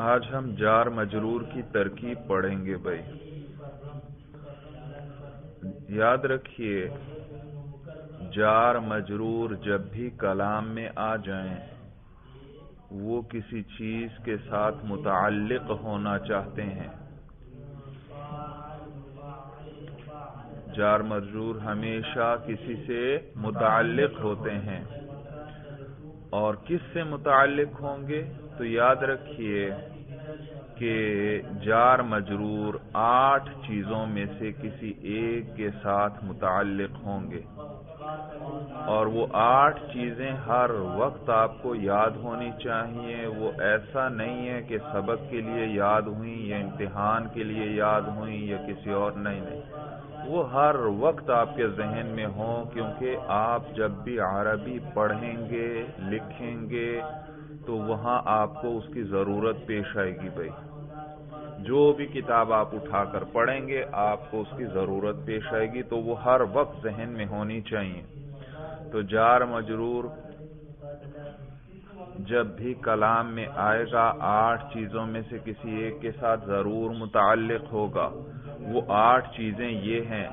آج ہم جار مجرور کی ترکیب پڑھیں گے بھائی. یاد رکھیے جار مجرور جب بھی کلام میں آ جائیں وہ کسی چیز کے ساتھ متعلق ہونا چاہتے ہیں. جار مجرور ہمیشہ کسی سے متعلق ہوتے ہیں. اور کس سے متعلق ہوں گے؟ تو یاد رکھیے کہ جار مجرور 8 چیزوں میں سے کسی ایک کے ساتھ متعلق ہوں گے، اور وہ 8 چیزیں ہر وقت آپ کو یاد ہونی چاہیے. وہ ایسا نہیں ہے کہ سبق کے لیے یاد ہوئیں یا امتحان کے لیے یاد ہوئیں یا کسی اور نہیں. وہ ہر وقت آپ کے ذہن میں ہوں، کیونکہ آپ جب بھی عربی پڑھیں گے لکھیں گے تو وہاں آپ کو اس کی ضرورت پیش آئے گی. بھائی جو بھی کتاب آپ اٹھا کر پڑھیں گے آپ کو اس کی ضرورت پیش آئے گی، تو وہ ہر وقت ذہن میں ہونی چاہیے. تو جار مجرور جب بھی کلام میں آئے گا 8 چیزوں میں سے کسی ایک کے ساتھ ضرور متعلق ہوگا. وہ 8 چیزیں یہ ہیں.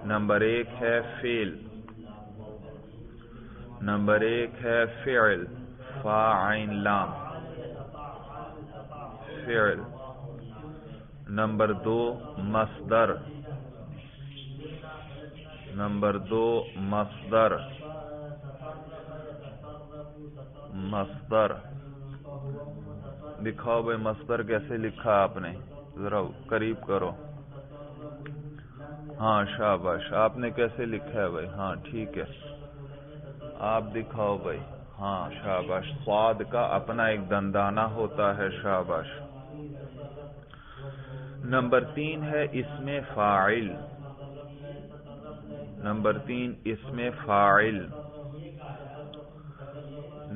نمبر 1 ہے فعل، نمبر 1 ہے فعل فا عین لام فعل. نمبر 2 مصدر، نمبر 2 مصدر مصدر. دکھاؤ بھائی مصدر کیسے لکھا آپ نے، ذرا قریب کرو. ہاں شاباش، آپ نے کیسے لکھا ہے بھائی؟ ہاں ٹھیک ہے، آپ دکھاؤ بھائی. ہاں شاباش، صاد کا اپنا ایک دندانہ ہوتا ہے. شاباش. نمبر 3 ہے اسم فاعل، نمبر 3 اسم فاعل.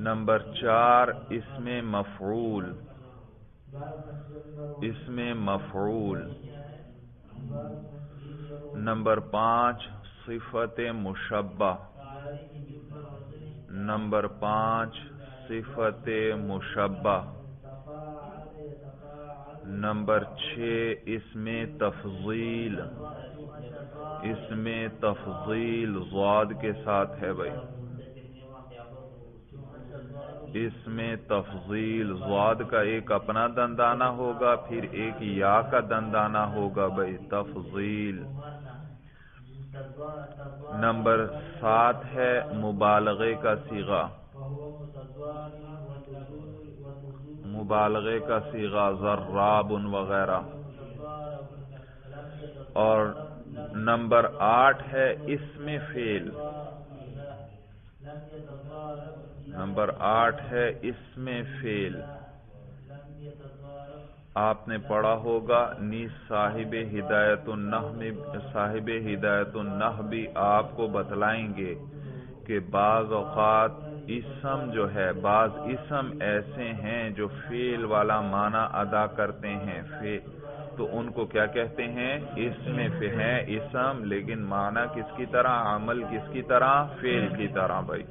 نمبر 4 اسم مفعول، اسم مفعول. نمبر 5 صفت مشبہ، نمبر 5 صفت مشبہ. نمبر 6 اسم تفضیل، اسم تفضیل ضاد کے ساتھ ہے بھائی. اسم تفضیل ضاد کا ایک اپنا دندانہ ہوگا، پھر ایک یا کا دندانہ ہوگا بھائی، تفضیل. نمبر 7 ہے مبالغے کا صیغہ، مبالغے کا صیغہ ضراب وغیرہ. اور نمبر 8 ہے اسم فعل، نمبر 8 ہے اسم فعل. آپ نے پڑھا ہوگا نیز صاحب ہدایت النحو بھی آپ کو بتلائیں گے کہ بعض اوقات اسم جو ہے، بعض اسم ایسے ہیں جو فعل والا معنی ادا کرتے ہیں، تو ان کو کیا کہتے ہیں؟ اسم ہے اسم، لیکن معنی کس کی طرح، عمل کس کی طرح، فعل کی طرح بھائی.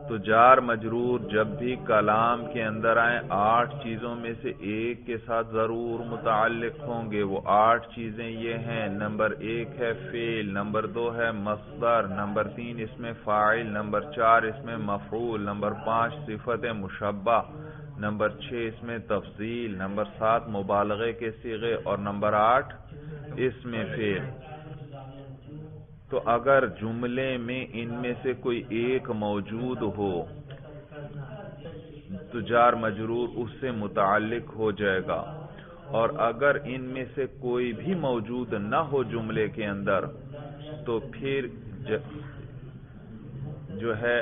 تو جار مجرور جب بھی کلام کے اندر آئیں 8 چیزوں میں سے ایک کے ساتھ ضرور متعلق ہوں گے. وہ 8 چیزیں یہ ہیں. نمبر 1 ہے فعل، نمبر 2 ہے مصدر، نمبر 3 اسم فاعل، نمبر 4 اسم مفعول، نمبر 5 صفت مشبہ، نمبر 6 اسم تفضیل، نمبر 7 مبالغے کے صیغے، اور نمبر 8 اسم فعل. تو اگر جملے میں ان میں سے کوئی ایک موجود ہو تو جار مجرور اس سے متعلق ہو جائے گا، اور اگر ان میں سے کوئی بھی موجود نہ ہو جملے کے اندر تو پھر جو ہے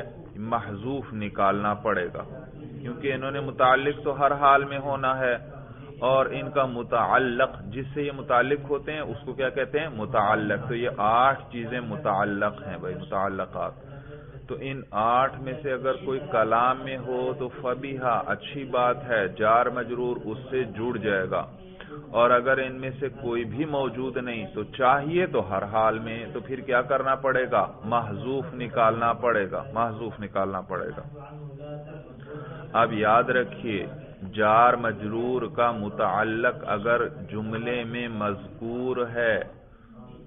محذوف نکالنا پڑے گا، کیونکہ انہوں نے متعلق تو ہر حال میں ہونا ہے، اور ان کا متعلق جس سے یہ متعلق ہوتے ہیں اس کو کیا کہتے ہیں؟ متعلق. تو یہ 8 چیزیں متعلق ہیں بھائی، متعلقات. تو ان 8 میں سے اگر کوئی کلام میں ہو تو فبیہا، اچھی بات ہے، جار مجرور اس سے جڑ جائے گا. اور اگر ان میں سے کوئی بھی موجود نہیں تو چاہیے تو ہر حال میں، تو پھر کیا کرنا پڑے گا؟ محذوف نکالنا پڑے گا، محذوف نکالنا پڑے گا. اب یاد رکھیے جار مجرور کا متعلق اگر جملے میں مذکور ہے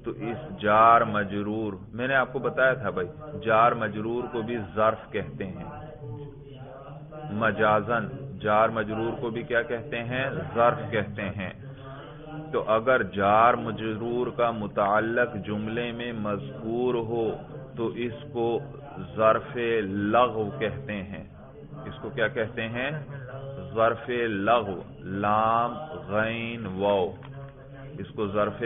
تو اس جار مجرور، میں نے آپ کو بتایا تھا بھائی، جار مجرور کو بھی ظرف کہتے ہیں مجازن، جار مجرور کو بھی کیا کہتے ہیں؟ ظرف کہتے ہیں۔ تو اگر جار مجرور کا متعلق جملے میں مذکور ہو تو اس کو ظرف لغو کہتے ہیں۔ اس کو کیا کہتے ہیں؟ ظرف لغو، لام غین واو، اس کو ظرف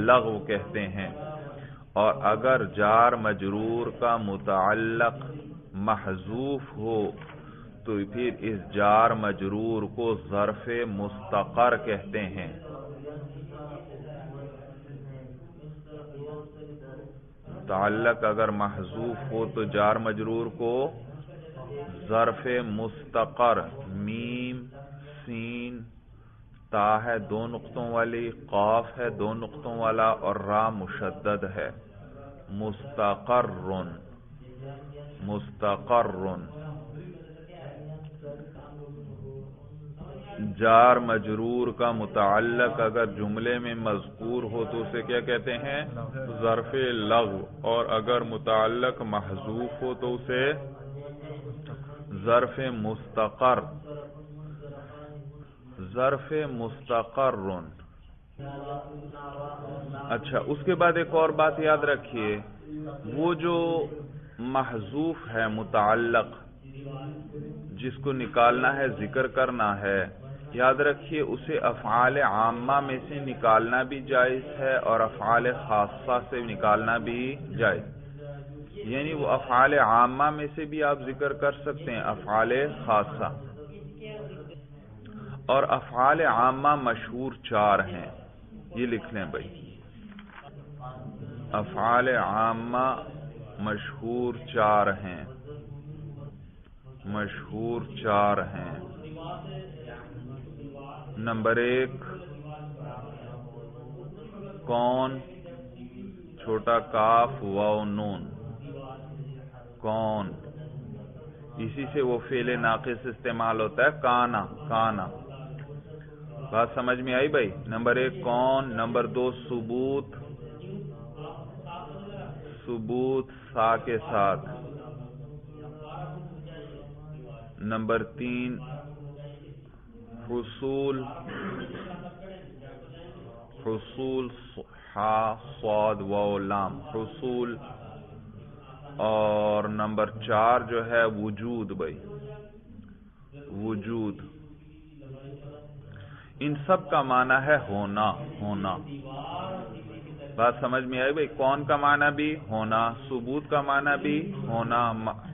لغو کہتے ہیں۔ اور اگر جار مجرور کا متعلق محذوف ہو تو پھر اس جار مجرور کو ظرف مستقر کہتے ہیں۔ متعلق اگر محذوف ہو تو جار مجرور کو ظرف مستقر، میم سین تا ہے دو نقطوں والی، قاف ہے دو نقطوں والا اور را مشدد ہے، مستقرن، مستقرن۔ جار مجرور کا متعلق اگر جملے میں مذکور ہو تو اسے کیا کہتے ہیں؟ ظرف لغو، اور اگر متعلق محذوف ہو تو اسے ظرف مستقر، ظرف مستقرن۔ اچھا، اس کے بعد ایک اور بات یاد رکھیے، وہ جو محذوف ہے متعلق جس کو نکالنا ہے، ذکر کرنا ہے، یاد رکھیے اسے افعال عامہ میں سے نکالنا بھی جائز ہے اور افعال خاصہ سے نکالنا بھی جائز، یعنی وہ افعال عامہ میں سے بھی آپ ذکر کر سکتے ہیں، افعال خاصہ۔ اور افعال عامہ مشہور چار ہیں، یہ لکھ لیں بھائی، افعال عامہ مشہور چار ہیں، مشہور چار ہیں۔ نمبر ایک کون، چھوٹا کاف واو نون، کون، اسی سے وہ فعل ناقص استعمال ہوتا ہے، کانا، کانا۔ بات سمجھ میں آئی بھائی؟ نمبر ایک کون، نمبر دو ثبوت، ثبوت سا کے ساتھ، نمبر تین حصول، حصول ہا صاد واو لام، حصول، اور نمبر چار جو ہے وجود بھائی، وجود۔ ان سب کا معنی ہے ہونا، ہونا۔ بات سمجھ میں آئی بھائی؟ کون کا معنی بھی ہونا، ثبوت کا معنی بھی ہونا،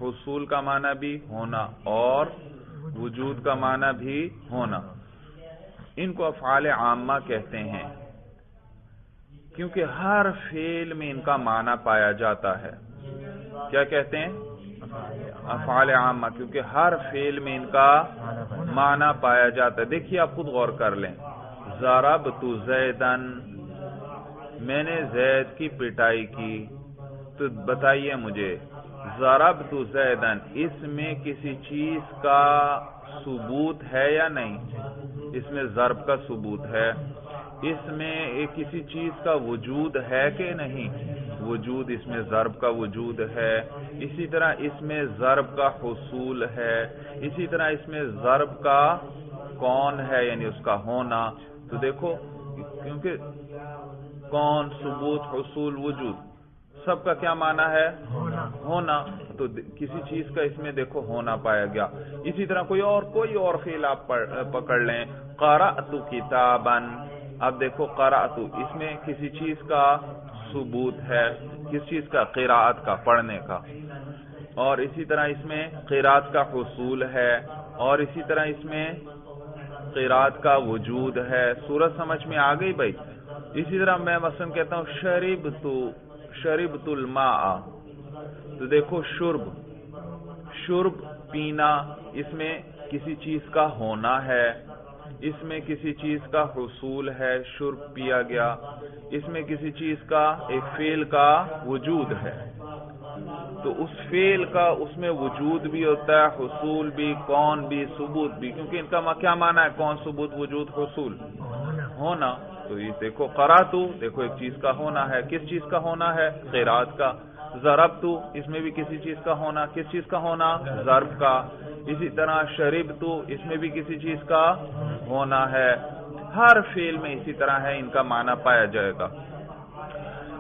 حصول کا معنی بھی ہونا، اور وجود کا معنی بھی ہونا۔ ان کو افعال عامہ کہتے ہیں کیونکہ ہر فعل میں ان کا معنی پایا جاتا ہے۔ کیا کہتے ہیں؟ افعال عامہ، کیونکہ ہر فعل میں ان کا معنی پایا جاتا ہے۔ دیکھیے آپ خود غور کر لیں، ضربت زیدن، میں نے زید کی پٹائی کی، تو بتائیے مجھے ضربت زیدن اس میں کسی چیز کا ثبوت ہے یا نہیں؟ اس میں ضرب کا ثبوت ہے۔ اس میں کسی چیز کا وجود ہے کہ نہیں؟ وجود، اس میں ضرب کا وجود ہے۔ اسی طرح اس میں ضرب کا حصول ہے، اسی طرح اس میں ضرب کا کون ہے، یعنی اس کا ہونا۔ تو دیکھو، کیونکہ کون، ثبوت، حصول، وجود، سب کا کیا معنی ہے؟ ہونا۔ تو کسی چیز کا اس میں دیکھو ہونا پایا گیا۔ اسی طرح کوئی اور فعل آپ پکڑ لیں، قرأت کتابا، اب دیکھو قرأت، اس میں کسی چیز کا ثبوت ہے، کس چیز کا؟ قراءت کا، پڑھنے کا۔ اور اسی طرح اس میں قراءت کا حصول ہے، اور اسی طرح اس میں قراءت کا وجود ہے۔ صورت سمجھ میں آ گئی بھائی؟ اسی طرح میں مثلا کہتا ہوں شربت الماء، تو دیکھو شرب پینا، اس میں کسی چیز کا ہونا ہے، اس میں کسی چیز کا حصول ہے، شرب پیا گیا، اس میں کسی چیز کا ایک فعل کا وجود ہے۔ تو اس فعل کا اس میں وجود بھی ہوتا ہے، حصول بھی، کون بھی، ثبوت بھی، کیونکہ ان کا کیا معنی ہے؟ کون، ثبوت، وجود، حصول، ہونا۔ تو یہ دیکھو قراتو، دیکھو ایک چیز کا ہونا ہے، کس چیز کا ہونا ہے؟ قرات کا۔ ضربتو، اس میں بھی کسی چیز کا ہونا، کس چیز کا ہونا؟ ضرب کا۔ اسی طرح شربتو، اس میں بھی کسی چیز کا ہونا ہے۔ ہر فعل میں اسی طرح ہے، ان کا معنی پایا جائے گا۔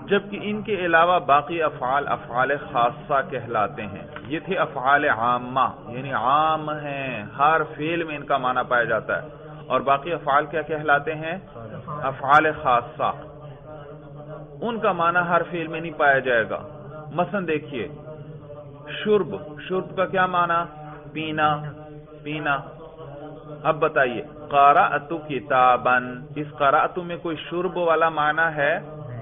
جبکہ ان کے علاوہ باقی افعال افعال خاصہ کہلاتے ہیں۔ یہ تھے افعال عامہ، یعنی عام ہیں، ہر فعل میں ان کا معنی پایا جاتا ہے۔ اور باقی افعال کیا کہلاتے ہیں؟ افعال خاصہ، ان کا معنی ہر فعل میں نہیں پایا جائے گا۔ مثلا دیکھیے شرب، شرب کا کیا معنی؟ پینا، پینا۔ اب بتائیے قرأت کتابا، اس قرأت میں کوئی شرب والا معنی ہے؟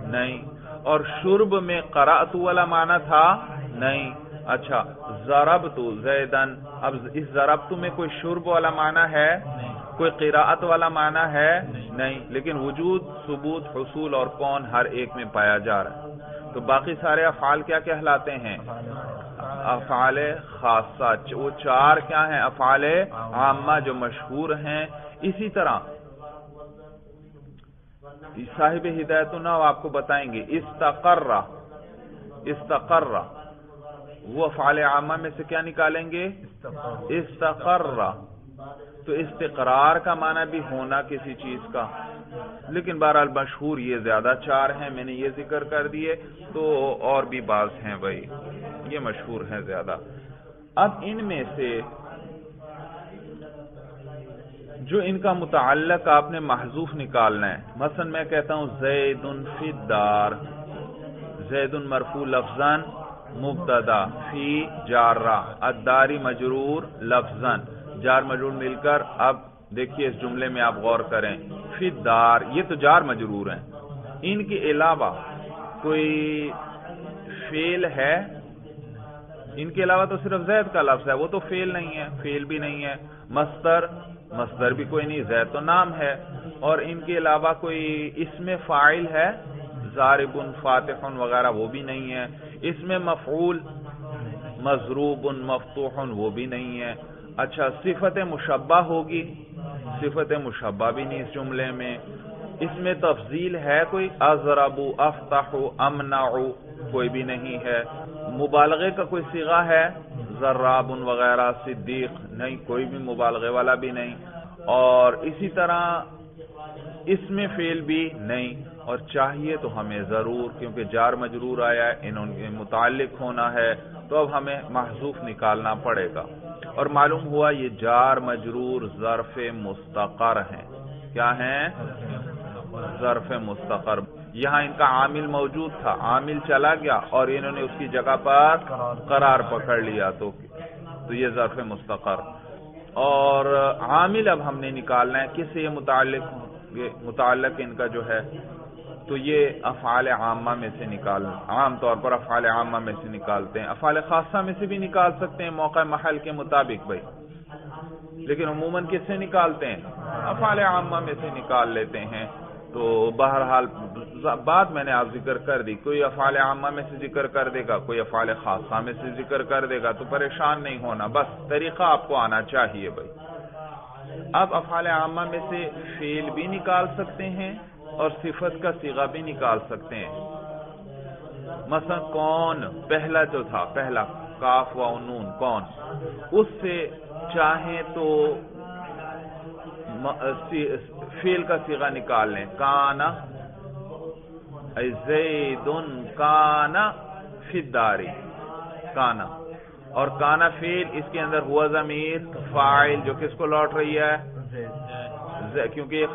نہیں۔ اور شرب میں قرأت والا معنی تھا؟ نہیں۔ اچھا ضربت زیدن، اب اس ضربت میں کوئی شرب والا معنی ہے؟ کوئی قراءت والا معنی ہے؟ نہیں۔ لیکن وجود، ثبوت، حصول اور کون ہر ایک میں پایا جا رہا ہے۔ تو باقی سارے افعال کیا کہلاتے ہیں؟ افعال خاصہ۔ وہ چار کیا ہیں؟ افعال عامہ جو مشہور ہیں۔ اسی طرح صاحب ہدایت النحو آپ کو بتائیں گے استقر، استقر، وہ افعال عامہ میں سے کیا نکالیں گے؟ استقر۔ تو استقرار کا معنی بھی ہونا کسی چیز کا، لیکن بہرحال مشہور یہ زیادہ چار ہیں، میں نے یہ ذکر کر دیے، تو اور بھی بعض ہیں بھائی، یہ مشہور ہیں زیادہ۔ اب ان میں سے جو ان کا متعلق آپ نے محذوف نکالنا ہے، مثلا میں کہتا ہوں زید فی الدار، زید مرفوع لفظاً مبتدا، فی جارہ، الداری مجرور لفظاً، جار مجرور مل کر، اب دیکھیے اس جملے میں آپ غور کریں، فی الدار، یہ تو جار مجرور ہیں، ان کے علاوہ کوئی فعل ہے؟ ان کے علاوہ تو صرف زید کا لفظ ہے، وہ تو فعل نہیں ہے، فعل بھی نہیں ہے۔ مصدر، مصدر بھی کوئی نہیں، زید تو نام ہے۔ اور ان کے علاوہ کوئی اسم فاعل ہے؟ ضارب، فاتح وغیرہ وہ بھی نہیں ہے۔ اسم مفعول مضروب، مفتوح وہ بھی نہیں ہے۔ اچھا صفت مشبہ ہوگی؟ صفت مشبہ بھی نہیں اس جملے میں۔ اس میں تفضیل ہے کوئی؟ اضرب، افتح، امنع کوئی بھی نہیں ہے۔ مبالغے کا کوئی صیغہ ہے؟ ضراب وغیرہ، صدیق نہیں، کوئی بھی مبالغے والا بھی نہیں۔ اور اسی طرح اس میں فعل بھی نہیں، اور چاہیے تو ہمیں ضرور، کیونکہ جار مجرور آیا ہے، ان کے متعلق ہونا ہے، تو اب ہمیں محذوف نکالنا پڑے گا۔ اور معلوم ہوا یہ جار مجرور ظرف مستقر ہیں۔ کیا ہیں؟ ظرف مستقر۔ یہاں ان کا عامل موجود تھا، عامل چلا گیا اور انہوں نے اس کی جگہ پر قرار پکڑ لیا، تو یہ ظرف مستقر۔ اور عامل اب ہم نے نکالنا ہے، کس سے یہ متعلق ان کا جو ہے، تو یہ افعال عامہ میں سے نکالنا، عام طور پر افعال عامہ میں سے نکالتے ہیں، افعال خاصہ میں سے بھی نکال سکتے ہیں موقع محل کے مطابق بھائی، لیکن عموماً کس سے نکالتے ہیں؟ افعال عامہ میں سے نکال لیتے ہیں۔ تو بہرحال بات میں نے آپ ذکر کر دی، کوئی افعال عامہ میں سے ذکر کر دے گا، کوئی افعال خاصہ میں سے ذکر کر دے گا، تو پریشان نہیں ہونا، بس طریقہ آپ کو آنا چاہیے بھائی۔ اب افعال عامہ میں سے فعل بھی نکال سکتے ہیں اور صفت کا صیغہ بھی نکال سکتے ہیں۔ مثلا کون، پہلا جو تھا، پہلا کاف و نون کون، اس سے چاہیں تو فعل کا صیغہ نکال لیں، کانا زید کانا فی الدار، کانا، اور کانا فعل، اس کے اندر ہوا ضمیر فاعل جو کس کو لوٹ رہی ہے؟ کیونکہ یہ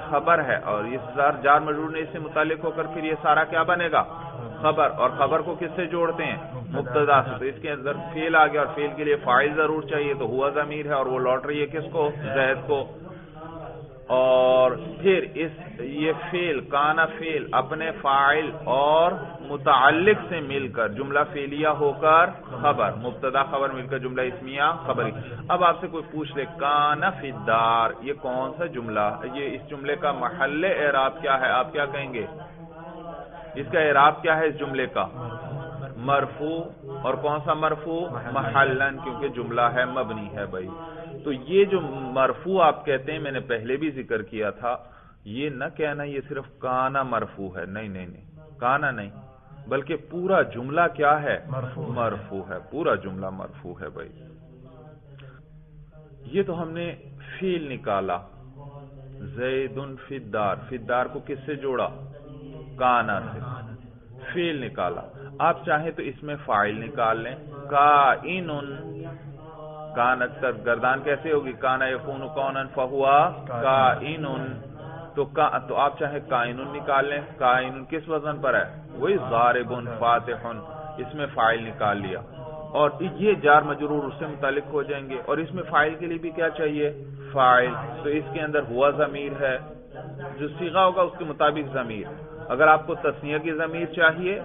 خبر ہے، اور اس جار مجرور نے اس سے متعلق ہو کر پھر یہ سارا کیا بنے گا؟ خبر، اور خبر کو کس سے جوڑتے ہیں؟ مبتدا سے، تو اس کے اندر فعل آ گیا، اور فعل کے لیے فاعل ضرور چاہیے، تو ہوا ضمیر ہے اور وہ لوٹ رہی ہے کس کو؟ زید کو۔ اور پھر یہ فعل، کانا فعل اپنے فاعل اور متعلق سے مل کر جملہ فعلیہ ہو کر خبر، مبتدا خبر مل کر جملہ اسمیہ خبری۔ اب آپ سے کوئی پوچھ لے کانا فی الدار، یہ کون سا جملہ، یہ اس جملے کا محل اعراب کیا ہے؟ آپ کیا کہیں گے؟ اس کا اعراب کیا ہے اس جملے کا؟ مرفوع، اور کون سا مرفوع؟ محلن، کیونکہ جملہ ہے مبنی ہے بھائی۔ تو یہ جو مرفوع آپ کہتے ہیں، میں نے پہلے بھی ذکر کیا تھا، یہ نہ کہنا یہ صرف کانا مرفوع ہے، نہیں نہیں نہیں، کانا نہیں، بلکہ پورا جملہ کیا ہے؟ مرفوع ہے، پورا جملہ مرفوع ہے بھائی۔ یہ تو ہم نے فعل نکالا، زید فی الدار، فی الدار کو کس سے جوڑا؟ کانا سے، فعل نکالا۔ آپ چاہیں تو اس میں فاعل نکال لیں، کائن، کانت کا گردان کیسے ہوگی؟ کانا یکون کونن فہوا کائن، تو آپ چاہے کائن نکال لیں، کائن کس وزن پر ہے؟ وہی ضارب فاتح، اس میں فاعل نکال لیا، اور یہ جار مجرور اس سے متعلق ہو جائیں گے، اور اس میں فاعل کے لیے بھی کیا چاہیے؟ فاعل، تو اس کے اندر ہوا ضمیر ہے، جو صیغہ ہوگا اس کے مطابق ضمیر۔ اگر آپ کو تثنیہ کی ضمیر چاہیے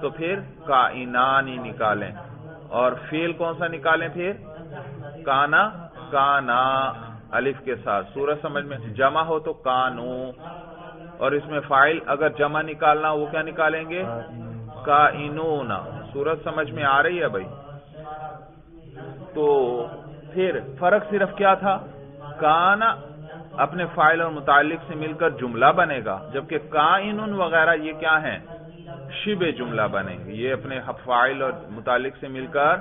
تو پھر کائنان ہی نکالیں، اور فعل کون سا نکالیں پھر؟ کانا، کانا الف کے ساتھ، سورج سمجھ میں؟ جمع ہو تو کانو، اور اس میں فاعل اگر جمع نکالنا وہ کیا نکالیں گے؟ کائنون، سورج سمجھ میں آ رہی ہے بھائی؟ تو پھر فرق صرف کیا تھا؟ کانا اپنے فاعل اور متعلق سے مل کر جملہ بنے گا، جبکہ کائنون وغیرہ یہ کیا ہیں؟ شبہ جملہ بنے گی، یہ اپنے فاعل اور متعلق سے مل کر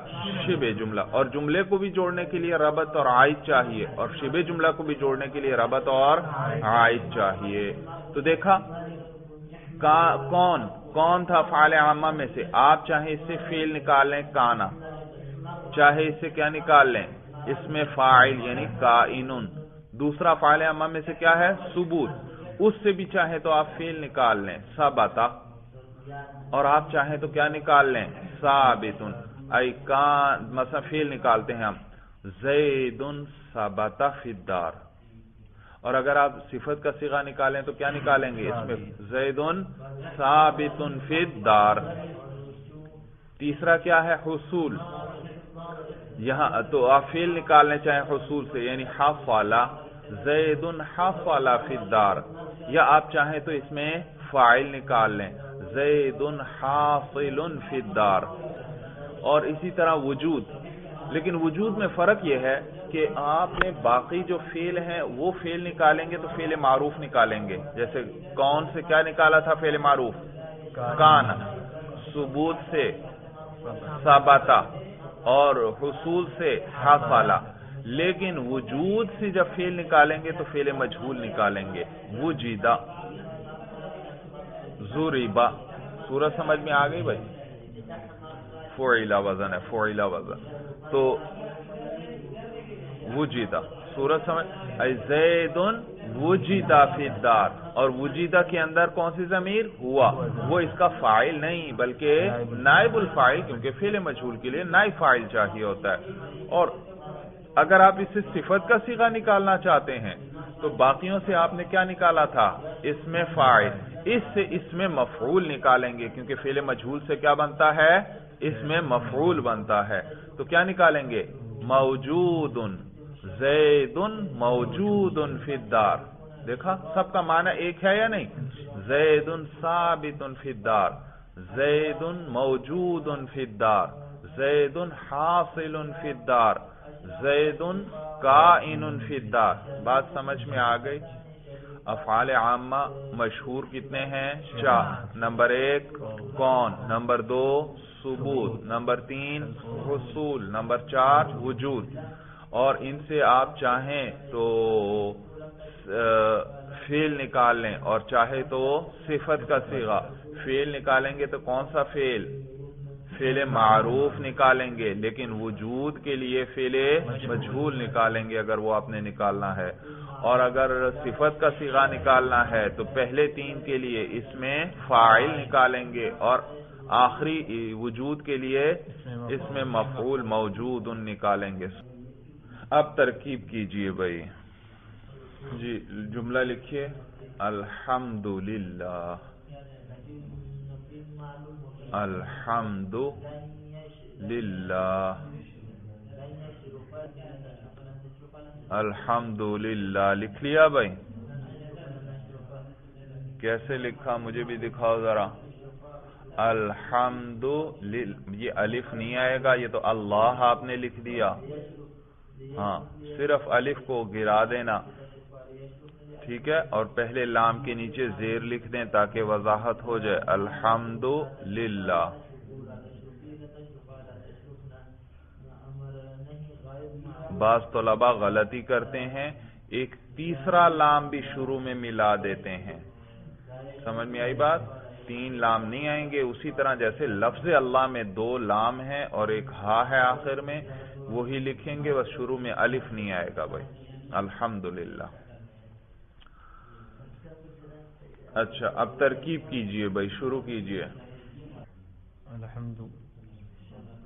شبہ جملہ، اور جملے کو بھی جوڑنے کے لیے ربط اور عائد چاہیے، اور شبہ جملہ کو بھی جوڑنے کے لیے ربط اور عائد چاہیے۔ تو دیکھا کون تھا فاعل عامہ میں سے؟ آپ چاہے اس سے فعل نکال لیں کانا، چاہے اس سے کیا نکال لیں؟ اس میں فاعل یعنی کائنن، دوسرا فاعل عامہ میں سے کیا ہے؟ ثبوت، اس سے بھی چاہے تو آپ فعل نکال لیں ثبتا، اور آپ چاہیں تو کیا نکال لیں؟ ثابتن، ای کان، مثلا فعل نکالتے ہیں ہم زید ثبت فی الدار، اور اگر آپ صفت کا صیغہ نکالیں تو کیا نکالیں گے؟ اس میں زید ثابت فی الدار۔ تیسرا کیا ہے؟ حصول، یہاں تو آپ فعل نکالنے چاہیں حصول سے، یعنی حفل، زید حفل فی الدار، یا آپ چاہیں تو اس میں فاعل نکال لیں زید حاصل فی الدار، اور اسی طرح وجود۔ لیکن وجود میں فرق یہ ہے کہ آپ نے باقی جو فعل ہیں وہ فعل نکالیں گے تو فعل معروف نکالیں گے، جیسے کون سے کیا نکالا تھا فعل معروف؟ کان، ثبوت سے ثبتا، اور حصول سے حفلا، لیکن وجود سے جب فعل نکالیں گے تو فعل مجہول نکالیں گے، وجیدہ، ضربا، سورج سمجھ میں آ گئی بھائی؟ فعلا وزن ہے، فعلا وزن، تو وجیدہ، سورج سمجھ، زید وجیدہ فی الدار، اور وجیدہ کے اندر کون سی ضمیر؟ ہوا، وہ اس کا فاعل نہیں بلکہ نائب الفاعل، کیونکہ فعل مجہول کے لیے نائب فاعل چاہیے ہوتا ہے۔ اور اگر آپ اس سے صفت کا صیغہ نکالنا چاہتے ہیں تو باقیوں سے آپ نے کیا نکالا تھا؟ اس میں فاعل، اس سے اس میں مفعول نکالیں گے، کیونکہ فعل مجہول سے کیا بنتا ہے؟ اس میں مفعول بنتا ہے، تو کیا نکالیں گے؟ موجود، زید موجود فی الدار۔ دیکھا سب کا معنی ایک ہے یا نہیں؟ زید ثابت فی الدار، زید موجود فی الدار، زید حاصل فی الدار، زید کائن فی الدار۔ بات سمجھ میں آ گئی؟ افعال عامہ مشہور کتنے ہیں؟ 4، نمبر 1 کون، نمبر 2 ثبوت، نمبر 3 حصول، نمبر 4 وجود، اور ان سے آپ چاہیں تو فعل نکال لیں اور چاہے تو صفت کا صیغہ۔ فعل نکالیں گے تو کون سا فعل؟ فعل معروف نکالیں گے، لیکن وجود کے لیے فعل مجہول نکالیں گے اگر وہ آپ نے نکالنا ہے، اور اگر صفت کا صیغہ نکالنا ہے تو پہلے 3 کے لیے اس میں فاعل نکالیں گے، اور آخری وجود کے لیے اس میں مفعول موجود نکالیں گے۔ اب ترکیب کیجئے بھائی، جی جملہ لکھیے، الحمدللہ، الحمدللہ، الحمدللہ لکھ لیا بھائی؟ کیسے لکھا مجھے بھی دکھاؤ ذرا۔ الحمد یہ الف نہیں آئے گا، یہ تو اللہ آپ نے لکھ دیا، ہاں صرف الف کو گرا دینا، ٹھیک ہے، اور پہلے لام کے نیچے زیر لکھ دیں تاکہ وضاحت ہو جائے، الحمد للہ۔ بعض طلباء غلطی کرتے ہیں، ایک تیسرا لام بھی شروع میں ملا دیتے ہیں، سمجھ میں آئی بات؟ 3 لام نہیں آئیں گے، اسی طرح جیسے لفظ اللہ میں 2 لام ہیں اور ایک ہا ہے آخر میں، وہی لکھیں گے، بس شروع میں الف نہیں آئے گا بھائی، الحمدللہ۔ اچھا اب ترکیب کیجئے بھائی، شروع کیجئے۔ الحمد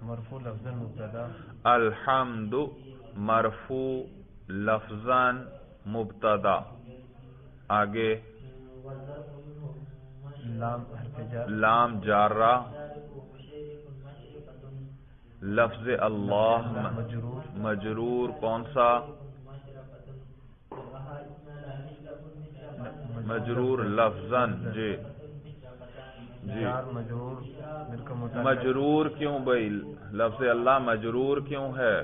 مرفوع لفظاً مبتدا، الحمد مرفوع لفظاً مبتدا، آگے لام حرف جر، لام جارہ، لفظ اللہ مجرور کون سا؟ مجرور لفظاً، جی جی، مجرور کیوں بھائی؟ لفظ اللہ مجرور کیوں ہے؟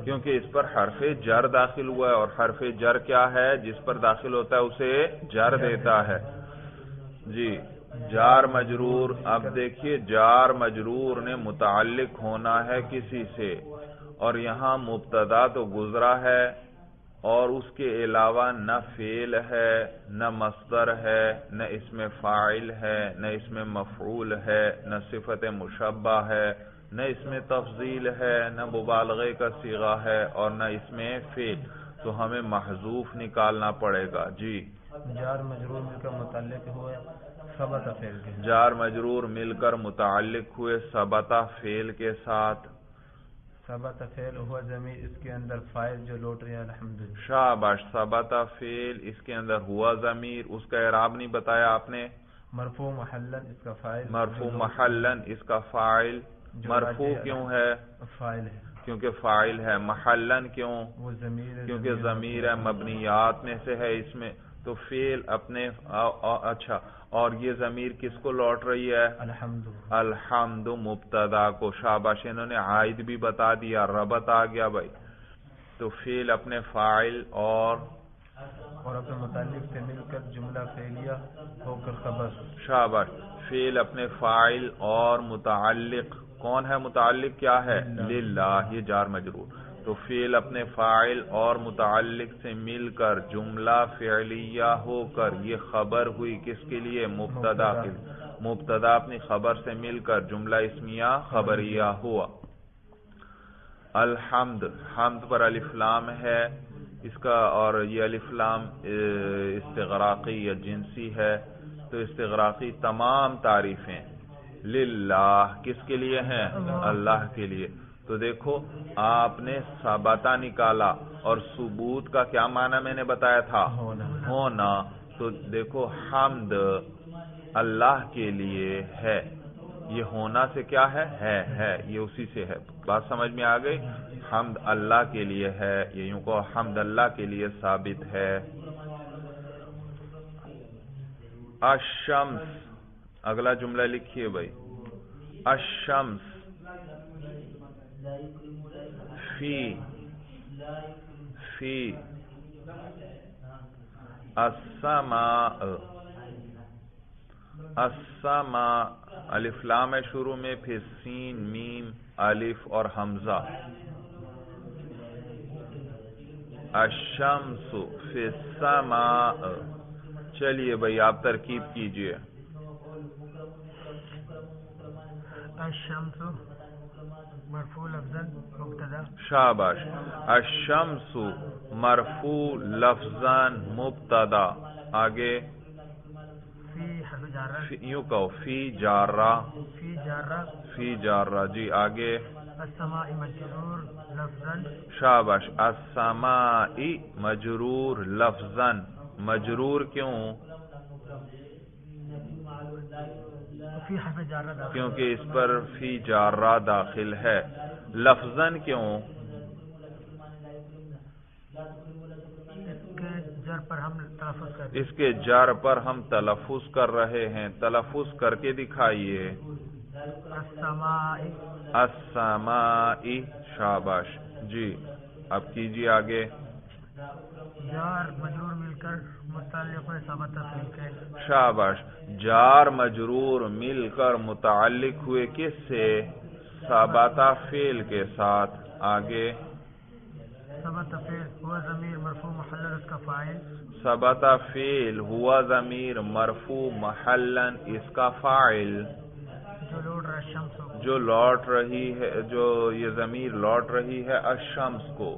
کیونکہ اس پر حرف جر داخل ہوا ہے، اور حرف جر کیا ہے؟ جس پر داخل ہوتا ہے اسے جر دیتا ہے، جی جار مجرور۔ اب دیکھیے جار مجرور نے متعلق ہونا ہے کسی سے، اور یہاں مبتدا تو گزرا ہے، اور اس کے علاوہ نہ فعل ہے، نہ مصدر ہے، نہ اسم فاعل ہے، نہ اسم مفعول ہے، نہ صفت مشبہ ہے، نہ اسم تفضیل ہے، نہ مبالغے کا صیغہ ہے، اور نہ اسم فعل، تو ہمیں محذوف نکالنا پڑے گا، جی۔ جار مجرور مل کر متعلق ہوئے ثبت فعل کے، جار مجرور مل کر متعلق ہوئے ثبت فعل کے ساتھ، ثبت فعل ہوا ضمیر، اس کے اندر فاعل جو لوٹ رہے ہیں الحمدللہ، شاباش، ثبت فعل اس کے اندر ہوا ضمیر، اس کا اعراب نہیں بتایا آپ نے، مرفوع محلن اس کا فاعل، مرفوع محلن اس کا فاعل، مرفوع کیوں ہے؟ فاعل ہے کیونکہ فاعل ہے، محلن کیوں؟ وہ ضمیر ہے، کیونکہ ضمیر ہے، مبنیات میں سے ہے، اس میں تو فعل اپنے اچھا، اور یہ ضمیر کس کو لوٹ رہی ہے؟ الحمد، الحمد مبتدا کو، شاباش، انہوں نے عائد بھی بتا دیا، ربط آ گیا بھائی، تو فعل اپنے فاعل اور اپنے متعلق سے مل کر جملہ فعلیہ ہو کر خبر، شاباش، فعل اپنے فاعل اور متعلق، کون ہے متعلق؟ کیا ہے؟ للہ، یہ جار مجرور، تو فعل اپنے فاعل اور متعلق سے مل کر جملہ فعلیہ ہو کر یہ خبر ہوئی، کس کے لیے؟ مبتدا کے لیے، مبتدا اپنی خبر سے مل کر جملہ اسمیہ خبریہ ہوا۔ الحمد، حمد پر الف لام ہے اس کا، اور یہ الف لام استغراقی یا جنسی ہے، تو استغراقی تمام تعریفیں للہ کس کے لیے ہیں؟ اللہ کے لیے۔ تو دیکھو آپ نے ثبتا نکالا، اور ثبوت کا کیا معنی میں نے بتایا تھا؟ ہونا، تو دیکھو حمد اللہ کے لیے ہے، یہ ہونا سے کیا ہے؟ ہے، یہ اسی سے ہے، بات سمجھ میں آ گئی؟ حمد اللہ کے لیے ہے، یہ یوں کہو حمد اللہ کے لیے ثابت ہے۔ الشمس، اگلا جملہ لکھیے بھائی، الشمس فی السماء، السماء الف لام ہے شروع میں، پھر سین میم الف اور حمزہ، الشمس فی السماء۔ چلیے بھائی آپ ترکیب کیجئے۔ الشمس مرفوع لفظاً مبتدا، شاباش، الشمس مرفوع لفظاً مبتدا، آگے یوں کہو فی جارہ، فی جارہ، جی آگے السماء مجرور لفظاً، شاباش، السماء مجرور لفظاً، مجرور کیوں؟ کیونکہ اس پر فی جارہ داخل ہے، لفظاً کیوں؟ جر پر ہم تلفظ کر رہے ہیں. اس کے جر پر ہم تلفظ کر رہے ہیں. تلفظ کر کے دکھائیے. السماء. السماء. شاباش. جی اب کیجیے آگے. جار مجرور مل کر متعلق ثابت فعل کے. شاباش. جار مجرور مل کر متعلق ہوئے کس سے؟ ثابت فعل کے ساتھ. آگے. ثبت فعل ہوا ضمیر مرفوع محلا اس کا فاعل. ثبت فعل ہوا ضمیر مرفوع محلا اس کا فاعل. جو لوٹ رہا شمس کو. جو لوٹ رہی ہے، جو یہ ضمیر لوٹ رہی ہے الشمس کو.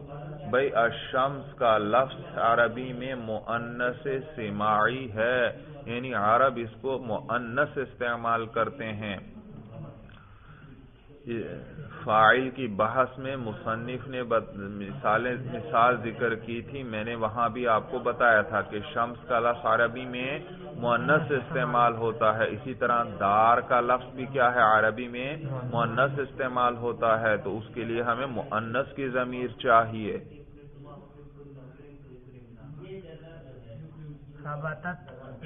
بھئی الشمس کا لفظ عربی میں مؤنث سماعی ہے، یعنی عرب اس کو مؤنث استعمال کرتے ہیں. فاعل کی بحث میں مصنف نے مثال ذکر کی تھی. میں نے وہاں بھی آپ کو بتایا تھا کہ شمس کا لفظ عربی میں مؤنث استعمال ہوتا ہے. اسی طرح دار کا لفظ بھی کیا ہے؟ عربی میں مؤنث استعمال ہوتا ہے. تو اس کے لیے ہمیں مؤنث کی ضمیر چاہیے.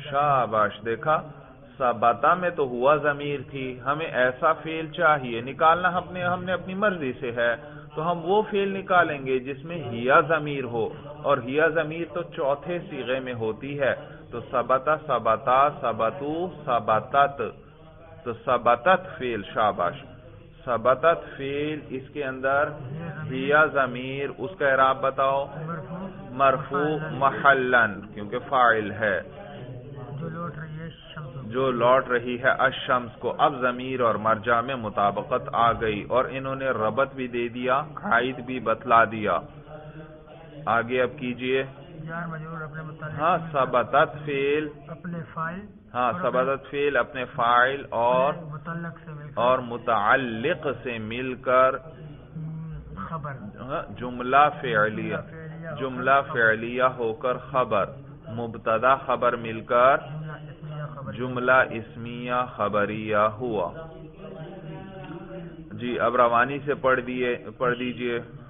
شاباش. دیکھا ثبتا میں تو ہوا ضمیر تھی، ہمیں ایسا فعل چاہیے. نکالنا ہم نے اپنی مرضی سے ہے، تو ہم وہ فعل نکالیں گے جس میں ہیا ضمیر ہو، اور ہیا ضمیر تو چوتھے صیغے میں ہوتی ہے. تو ثبتا ثبتا ثبتو ثبتت، تو ثبتت فعل. شاباش. ثبتت فعل اس کے اندر ہیا ضمیر، اس کا اعراب بتاؤ. مرفوع محلن کیونکہ فاعل ہے. جو لوٹ رہی ہے الشمس کو. اب ضمیر اور مرجع میں مطابقت آ گئی، اور انہوں نے ربط بھی دے دیا، قائد بھی بتلا دیا. آگے اب کیجئے. ہاں ثبتت فعل اپنے فاعل. ہاں ثبتت فعل اپنے فاعل اور متعلق سے مل کر خبر. جملہ فعلیہ ہو کر خبر. مبتدا خبر مل کر جملہ اسمیہ خبریہ ہوا. جی اب روانی سے پڑھ دیجئے.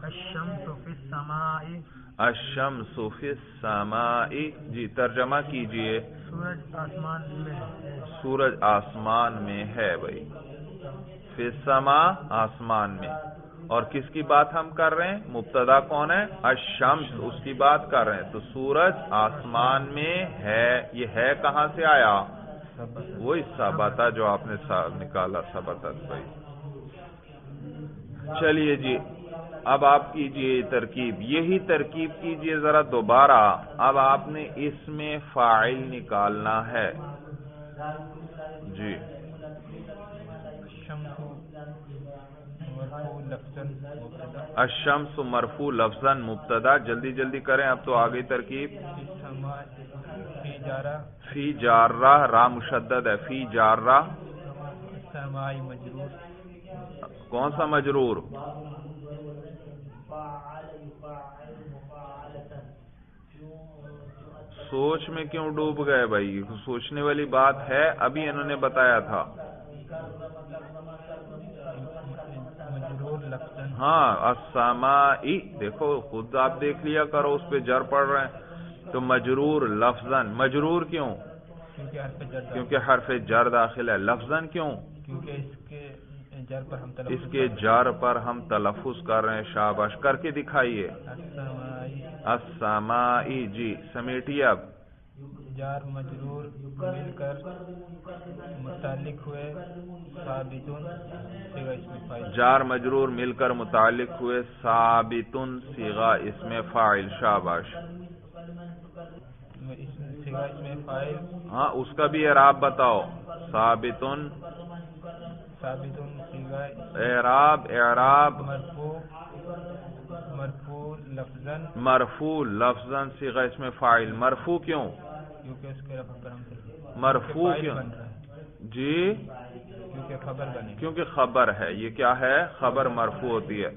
الشمس فی السماء. الشمس فی السماء. جی ترجمہ کیجئے. سورج آسمان میں. سورج آسمان میں ہے. بھائی فی السماء آسمان میں. اور کس کی بات ہم کر رہے ہیں؟ مبتدا کون ہے؟ الشمس، اس کی بات کر رہے ہیں. تو سورج آسمان میں ہے. یہ ہے کہاں سے آیا؟ وہی ثبتا جو آپ نے نکالا. ثبتت. بھائی چلیے جی اب آپ کیجئے ترکیب. یہی ترکیب کیجئے ذرا دوبارہ. اب آپ نے اس میں فاعل نکالنا ہے. جی الشمس مرفوع لفظاً مبتدا. جلدی جلدی کریں اب تو آگئی ترکیب. فی جارہ را مشدد ہے. فی جارہ مجرور. کون سا مجرور؟ سوچ میں کیوں ڈوب گئے بھائی؟ سوچنے والی بات ہے، ابھی انہوں نے بتایا تھا. ہاں السماء. دیکھو خود آپ دیکھ لیا کرو، اس پہ جر پڑ رہے ہیں. تو مجرور لفظاً. مجرور کیوں؟ کیونکہ حرف جر داخل ہے. لفظاً کیوں؟ کیونکہ اس کے جر پر ہم تلفظ کر رہے ہیں. شاباش. کر کے دکھائیے. السماء. جی سمیٹیے اب. جار مجرور مل کر متعلق ہوئے ثابتن صیغہ اسم فاعل. جار مجرور مل کر متعلق ہوئے ثابتن صیغہ اسم فاعل. شاباش. صیغہ اسم فاعل. ہاں اس کا بھی اعراب بتاؤ. ثابتن صیغہ اعراب مرفوع لفظاً صیغہ اسم فاعل. مرفوع کیوں؟ کیونکہ اس کے رفع پر ہم مرفوع کیوں؟ جی کیونکہ خبر ہے. یہ کیا ہے؟ خبر مرفوع ہوتی ہے.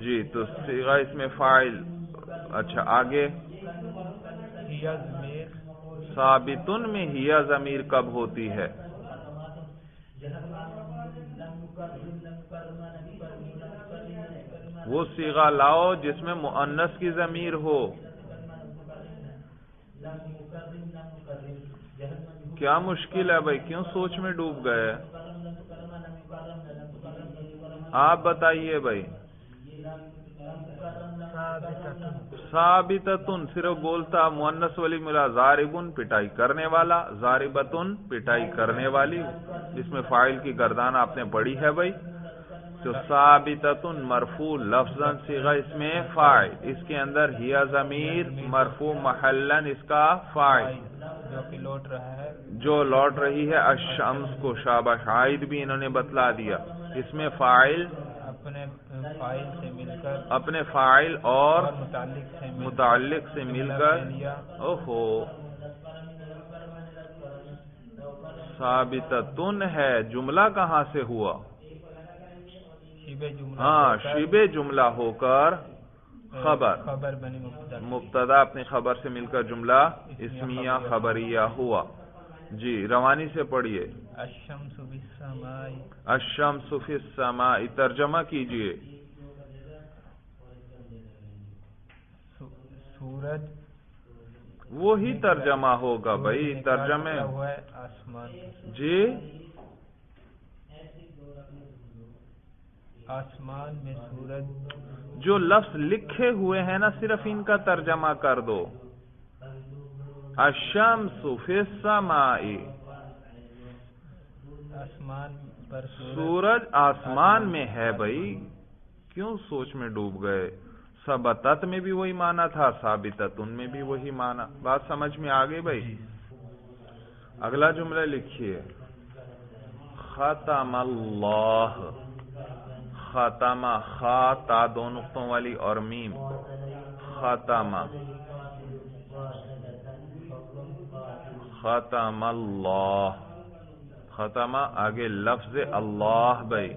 جی تو صیغہ اسم فاعل. اچھا آگے. ثابتن میں ہیا ضمیر کب ہوتی ہے؟ وہ صیغہ لاؤ جس میں مؤنث کی ضمیر ہو. کیا مشکل ہے بھائی، کیوں سوچ میں ڈوب گئے؟ آپ بتائیے بھائی۔ ثابتتن صرف بولتا مؤنث والی ملا، ضاربن پٹائی کرنے والا، ضاربتن پٹائی کرنے والی، اس میں فاعل کی گردان آپ نے پڑھی ہے بھائی، تو ثابتتن مرفوع لفظاً صیغہ اس میں فاعل، اس کے اندر ہیا ضمیر مرفوع محلاً اس کا فاعل جو لوٹ رہی ہے الشمس کو، شاباش، عائد بھی انہوں نے بتلا دیا، اس میں فاعل اپنے فاعل اور متعلق سے مل کر، اوہو ثابتتن ہے، جملہ کہاں سے ہوا؟ ہاں، شبہ جملہ ہو کر خبر، مبتدا اپنی خبر سے مل کر جملہ اسمیہ خبریہ ہوا۔ جی روانی سے پڑھیے۔ الشمس فی السماء، ترجمہ کیجئے۔ سورج، وہی ترجمہ ہوگا بھائی، ترجمے جی آسمان میں سورج، جو لفظ لکھے ہوئے ہیں نا صرف ان کا ترجمہ کر دو۔ الشمس فی السماء، آسمان پر سورج آسمان میں ہے بھائی، کیوں سوچ میں ڈوب گئے؟ ثبتت میں بھی وہی معنی تھا، ثابتتن میں بھی وہی معنی، بات سمجھ میں آ گئی بھائی؟ اگلا جملہ لکھیے۔ ختم اللہ، ختم، خا تا دو نقطوں والی اور میم، ختم، ختم اللہ، ختم آگے لفظ اللہ بھائی،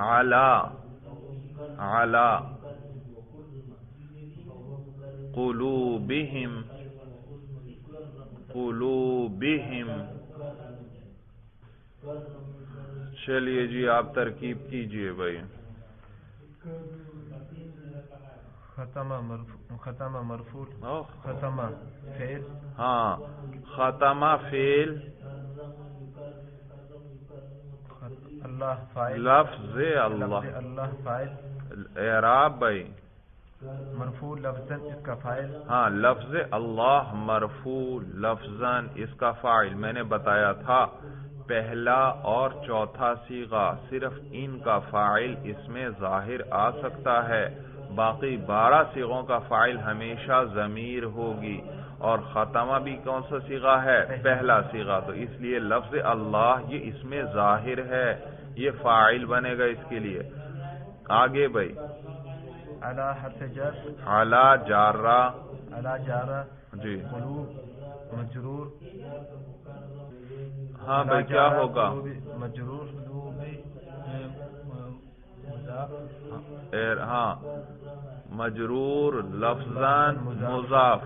علا، علا قلوبہم، قلوبہم، چلیے جی آپ ترکیب کیجئے بھائی۔ ختم مرفوع، ختم فعل، ہاں ختم فعل، اللہ فاعل، لفظ اللہ، اللہ فاعل، اعراب بھائی، مرفوع لفظاً اس کا فاعل، ہاں لفظ اللہ مرفوع لفظاً اس کا فاعل، میں نے بتایا تھا پہلا اور چوتھا صیغہ صرف ان کا فاعل اس میں ظاہر آ سکتا ہے، باقی 12 صیغوں کا فاعل ہمیشہ ضمیر ہوگی، اور ختمہ بھی کون سا صیغہ ہے؟ پہلا صیغہ، تو اس لیے لفظ اللہ یہ اس میں ظاہر ہے، یہ فاعل بنے گا اس کے لیے۔ آگے بھائی، علی حرف جر، علی جارہ، علی جارہ، جی قلوب مجرور، ہاں بھائی کیا ہوگا؟ مجرور، ہاں مجرور لفظاً مضاف،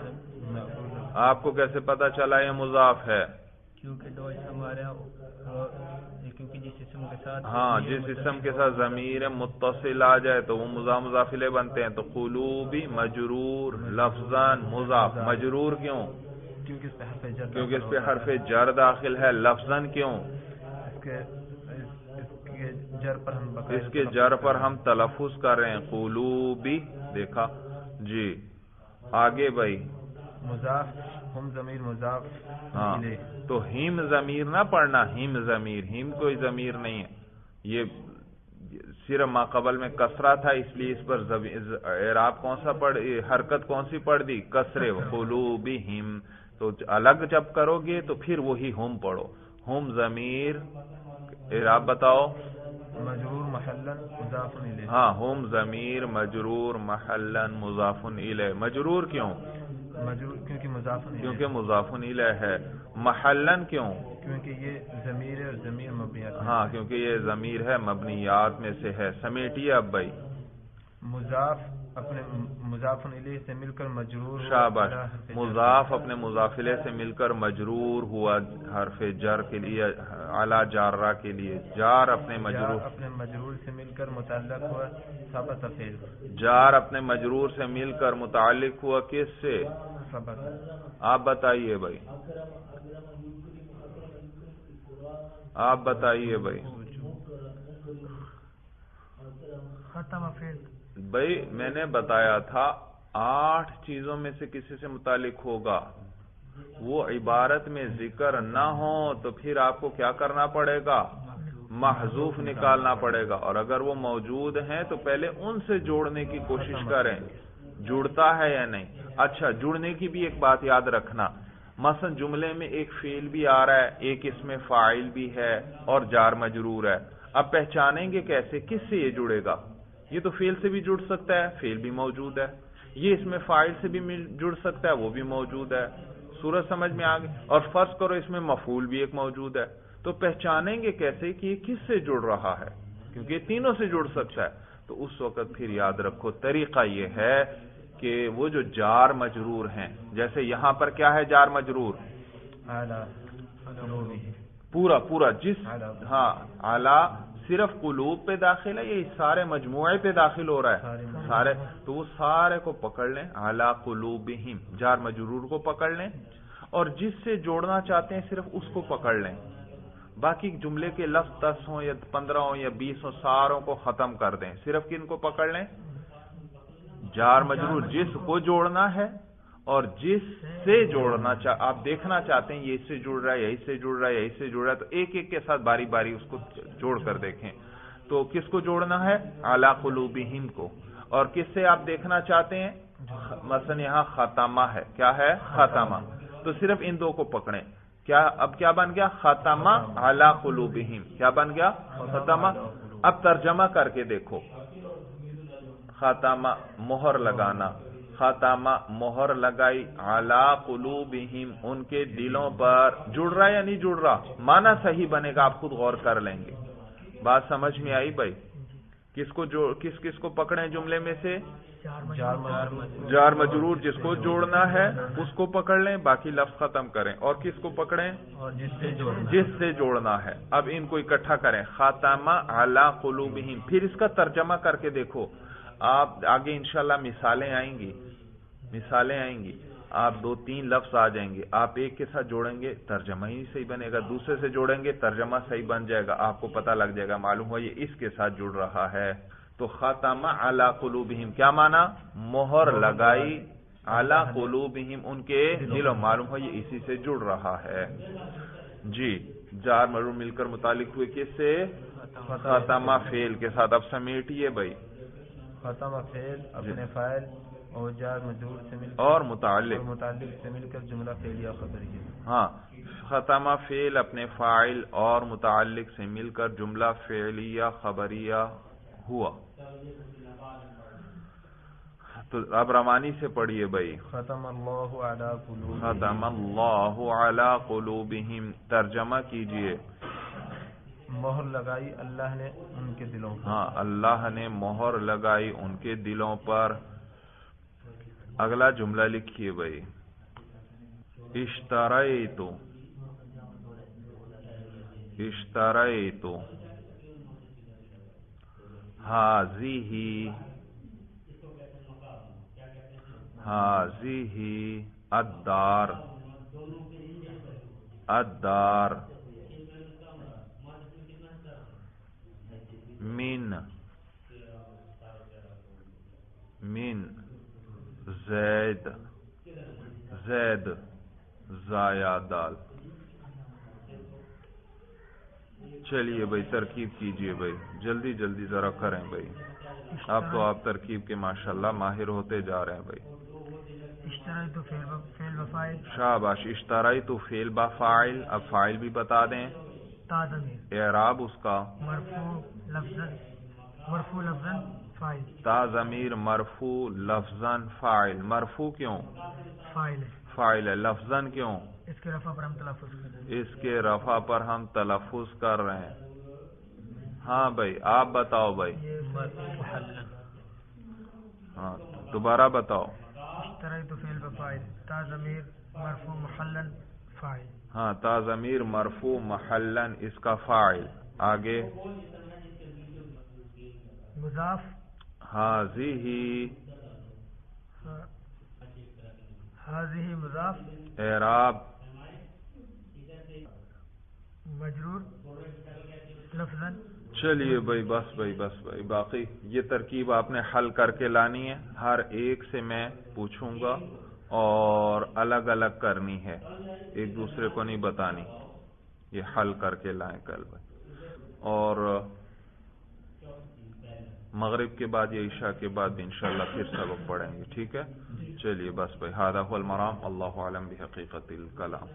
آپ کو کیسے پتا چلا یہ مضاف ہے؟ کیونکہ دو اسم ہمارے کیونکہ جس اسم کے ساتھ، ہاں جس اسم کے ساتھ ضمیر متصل آ جائے تو وہ مضاف الیہ بنتے ہیں، تو قلوبی مجرور لفظاً مضاف، مجرور کیوں؟ کیونکہ اس پہ حرف جر داخل ہے، لفظاً کیوں؟ اس کے جر پر ہم تلفظ کر رہے ہیں، قلوبی، دیکھا جی۔ آگے بھائی، مضاف، ہم ضمیر مضاف، ہاں تو ہم ضمیر نہ پڑھنا، ہم ضمیر، ہم کوئی ضمیر نہیں ہے، یہ صرف ما قبل میں کسرہ تھا اس لیے اس پر اعراب کون سا پڑھ، حرکت کون سی پڑھ دی؟ کسرے، قلوبہم، تو الگ جب کرو گے تو پھر وہی ہم پڑھو، ہم ضمیر، اعراب بتاؤ۔ مجرور محلن مضاف الیہ، ہاں ہم ضمیر مجرور محلن مضاف الیہ، مجرور کیوں؟ مجرور کیونکہ مضاف الیہ، کیونکہ مضاف الیہ ہے، محلن کیوں؟ کیونکہ یہ ضمیر ہے اور ضمیر مبنیات، ہاں کیونکہ یہ ضمیر ہے مبنیات میں سے ہے، سمیٹیے اب بھائی۔ مضاف اپنے مضاف الیہ سے مل کر مجرور ہوا، شاباش، مضاف اپنے مضاف الیہ سے مل کر مجرور ہوا حرف جر کے لیے، اعلی جارہ کے لیے، جار اپنے مجرور، اپنے مجرور سے مل کر متعلق ہوا ثبت فعل، جار اپنے مجرور سے مل کر متعلق ہوا کس سے؟ ثبت۔ آپ بتائیے بھائی، آپ بتائیے بھائی۔ ختم فعل بھائی میں نے بتایا تھا 8 چیزوں میں سے کسی سے متعلق ہوگا، وہ عبارت میں ذکر نہ ہو تو پھر آپ کو کیا کرنا پڑے گا؟ محذوف نکالنا پڑے گا، اور اگر وہ موجود ہیں تو پہلے ان سے جوڑنے کی کوشش کریں، جڑتا ہے یا نہیں۔ اچھا، جڑنے کی بھی ایک بات یاد رکھنا، مثلا جملے میں ایک فعل بھی آ رہا ہے، ایک اس میں فاعل بھی ہے اور جار مجرور ہے، اب پہچانیں گے کیسے کس سے یہ جڑے گا؟ یہ تو فعل سے بھی جڑ سکتا ہے، فعل بھی موجود ہے، یہ اس میں فاعل سے بھی جڑ سکتا ہے، وہ بھی موجود ہے، صورت سمجھ میں آ گئی، اور فرض کرو اس میں مفعول بھی ایک موجود ہے، تو پہچانیں گے کیسے کہ یہ کس سے جڑ رہا ہے؟ کیونکہ یہ تینوں سے جڑ سکتا ہے، تو اس وقت پھر یاد رکھو طریقہ یہ ہے کہ وہ جو جار مجرور ہیں، جیسے یہاں پر کیا ہے جار مجرور؟ پورا جس، ہاں اعلیٰ صرف قلوب پہ داخل ہے، یہ سارے مجموعے پہ داخل ہو رہا ہے، سارے، تو وہ سارے کو پکڑ لیں، اعلیٰ قلوبہم، جار مجرور کو پکڑ لیں، اور جس سے جوڑنا چاہتے ہیں صرف اس کو پکڑ لیں، باقی جملے کے لفظ 10 ہوں یا 15 ہوں یا 20 ہوں، ساروں کو ختم کر دیں، صرف کن کو پکڑ لیں؟ جار مجرور جس کو جوڑنا ہے اور جس سے جوڑنا آپ دیکھنا چاہتے ہیں یہ اس سے جڑ رہا ہے، یہی سے جڑ رہا ہے، یہی سے جڑ رہا ہے، تو ایک ایک کے ساتھ باری باری اس کو جوڑ کر دیکھیں، تو کس کو جوڑنا ہے؟ اعلیٰ قلوبہم کو، اور کس سے آپ دیکھنا چاہتے ہیں؟ مثلا یہاں ختمہ ہے، کیا ہے؟ ختمہ، تو صرف ان دو کو پکڑیں، کیا اب کیا بن گیا؟ ختمہ اعلیٰ قلوبہم، کیا بن گیا؟ ختمہ۔ اب ترجمہ کر کے دیکھو، ختمہ مہر لگانا، ختمہ مہر لگائی، اعلیٰ قلوبہم ان کے دلوں پر، جڑ رہا یا نہیں جڑ رہا؟ معنی صحیح بنے گا، آپ خود غور کر لیں گے، بات سمجھ میں آئی بھائی؟ کس کو پکڑیں جملے میں سے؟ جار مجرور جس کو جوڑنا ہے اس کو پکڑ لیں، باقی لفظ ختم کریں، اور کس کو پکڑیں؟ جس سے جوڑنا ہے۔ اب ان کو اکٹھا کریں، ختمہ اعلیٰ قلوبہم، پھر اس کا ترجمہ کر کے دیکھو، آپ آگے انشاءاللہ مثالیں آئیں گی، آپ 2-3 لفظ آ جائیں گے، آپ ایک کے ساتھ جوڑیں گے ترجمہ ہی صحیح بنے گا، دوسرے سے جوڑیں گے ترجمہ صحیح بن جائے گا، آپ کو پتہ لگ جائے گا، معلوم ہوا یہ اس کے ساتھ جڑ رہا ہے۔ تو ختمہ اعلیٰ قلوبہم کیا معنی؟ مہر لگائی اعلیٰ قلوبہم ان کے دلوں، معلوم ہوا یہ اسی سے جڑ رہا ہے۔ جی، جار مجرور مل کر متعلق ہوئے کس سے؟ ختمہ فعل کے ساتھ، اب سمیٹیے بھائی، ختمہ فعل اپنے فاعل اور جار مجرور سے مل کر اور متعلق سے مل کر جملہ فعلیہ خبریہ، ہاں، ختمہ فعل اپنے فاعل اور متعلق سے مل کر جملہ فعلیہ خبریہ ہوا۔ تو اب روانی سے پڑھیے بھائی، ختم اللہ علی قلوبہم، ختم اللہ علی قلوبہم، ترجمہ کیجئے۔ مہر لگائی اللہ نے ان کے دلوں پر، ہاں، اللہ نے مہر لگائی ان کے دلوں پر۔ اگلا جملہ لکھیے بھائی، اشتریت، ہذہ الدار من زید زایا دال۔ چلیے بھائی ترکیب کیجئے بھائی، جلدی جلدی ذرا کریں بھائی، آپ ترکیب کے ماشاءاللہ ماہر ہوتے جا رہے ہیں بھائی۔ اشتريت فعل وفاعل، شاباش، اشتریت فعل با فاعل، اب فاعل بھی بتا دیں، تا ضمیر، اعراب اس کا مرفوع لفظاً فاعل، تا ضمیر مرفوع لفظاً فاعل، مرفوع کیوں؟ فاعل ہے، لفظاً کیوں؟ اس کے رفع پر ہم تلفظ کر رہے ہیں، اس کے رفع پر ہم تلفظ کر رہے ہیں۔ ہاں بھائی آپ بتاؤ بھائی، ہاں دوبارہ بتاؤ. اشتريت فعل بفاعل تا ضمیر مرفوع محلا فاعل. ہاں تا ضمیر مرفوع محلا اس کا فاعل. آگے مضاف هذه هذه مضاف اعراب مجرور لفظا. چلیے بھائی بس بھائی باقی یہ ترکیب آپ نے حل کر کے لانی ہے. ہر ایک سے میں پوچھوں گا اور الگ الگ کرنی ہے, ایک دوسرے کو نہیں بتانی. یہ حل کر کے لائیں کل بھائی. اور مغرب کے بعد یا عشاء کے بعد انشاءاللہ پھر سبق پڑھیں گے. ٹھیک ہے, چلیے بس بھائی. ھذا ھو المرام. اللہ اعلم بحقیقت الکلام.